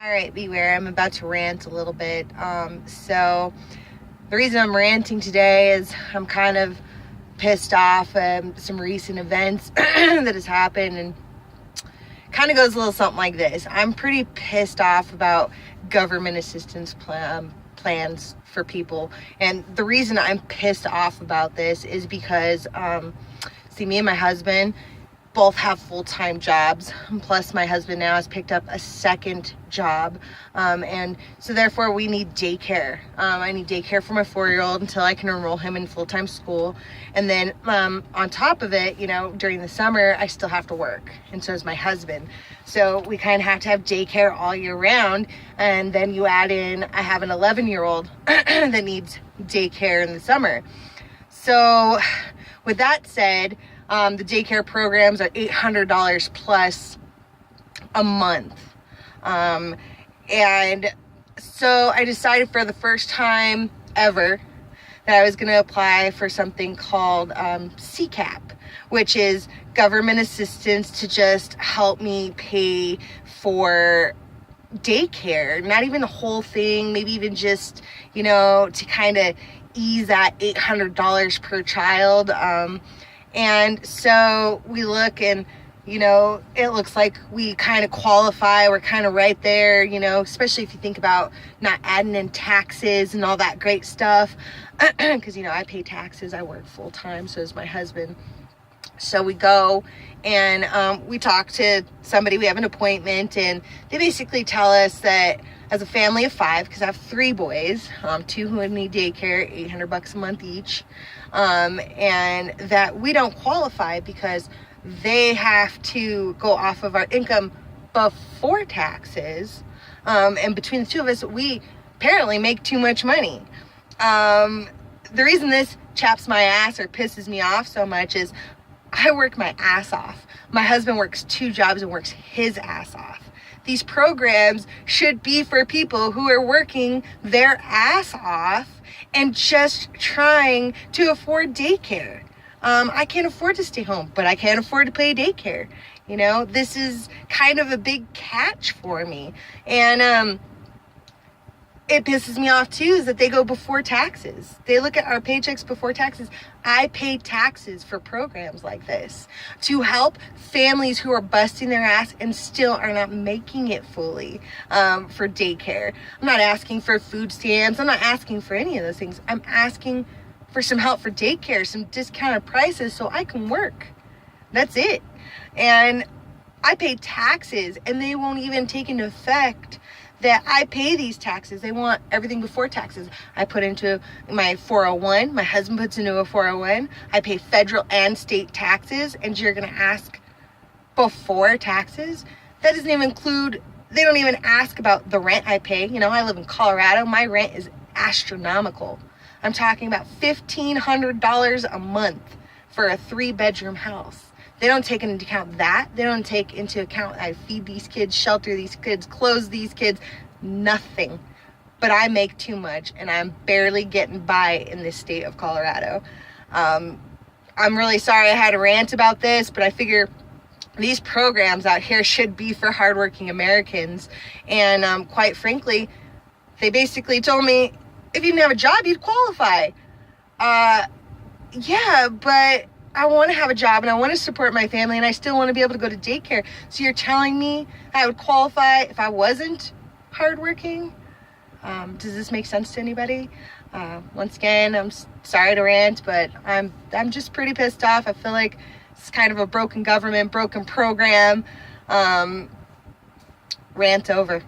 All right, beware. I'm about to rant a little bit. So the reason I'm ranting today is I'm kind of pissed off some recent events that has happened, and kind of goes a little something like this. I'm pretty pissed off about government assistance plans for people, and the reason I'm pissed off about this is because see, me and my husband both have full-time jobs, plus my husband now has picked up a second job, and so therefore we need daycare. I need daycare for my 4-year-old until I can enroll him in full-time school, and then on top of it, you know, during the summer I still have to work, and so does my husband. So we kind of have to have daycare all year round, and then you add in I have an 11-year-old that needs daycare in the summer. So with that said, the daycare programs are $800 plus a month. And so I decided for the first time ever that I was going to apply for something called CCAP, which is government assistance to just help me pay for daycare. Not even the whole thing, maybe even just, you know, to kind of ease that $800 per child. And so we look, and, you know, it looks like we kind of qualify. We're kind of right there, you know, especially if you think about not adding in taxes and all that great stuff. Because, you know, I pay taxes. I work full time. So does my husband. So we go and we talk to somebody. We have an appointment, and they basically tell us that as a family of 5, because I have 3 boys, 2 who need daycare, $800 a month each, and that we don't qualify because they have to go off of our income before taxes, and between the 2 of us, we apparently make too much money. The reason this chaps my ass or pisses me off so much is I work my ass off. My husband works 2 jobs and works his ass off. These programs should be for people who are working their ass off and just trying to afford daycare. I can't afford to stay home, but I can't afford to pay daycare. You know, this is kind of a big catch for me. And it pisses me off too is that they go before taxes. They look at our paychecks before taxes. I pay taxes for programs like this to help families who are busting their ass and still are not making it fully for daycare. I'm not asking for food stamps. I'm not asking for any of those things. I'm asking for some help for daycare, some discounted prices so I can work. That's it. And I pay taxes, and they won't even take into effect that I pay these taxes. They want everything before taxes. I put into my 401. My husband puts into a 401. I pay federal and state taxes, and you're going to ask before taxes? That doesn't even include, they don't even ask about the rent I pay. You know, I live in Colorado. My rent is astronomical. I'm talking about $1,500 a month for a 3-bedroom house. They don't take into account that. They don't take into account I feed these kids, shelter these kids, clothe these kids, nothing. But I make too much, and I'm barely getting by in this state of Colorado. I'm really sorry I had to rant about this, but I figure these programs out here should be for hardworking Americans. And quite frankly, they basically told me, if you didn't have a job, you'd qualify. Yeah, but I want to have a job and I want to support my family and I still want to be able to go to daycare. So you're telling me I would qualify if I wasn't hardworking? Does this make sense to anybody? Once again, I'm sorry to rant, but I'm just pretty pissed off. I feel like it's kind of a broken government, broken program. Rant over.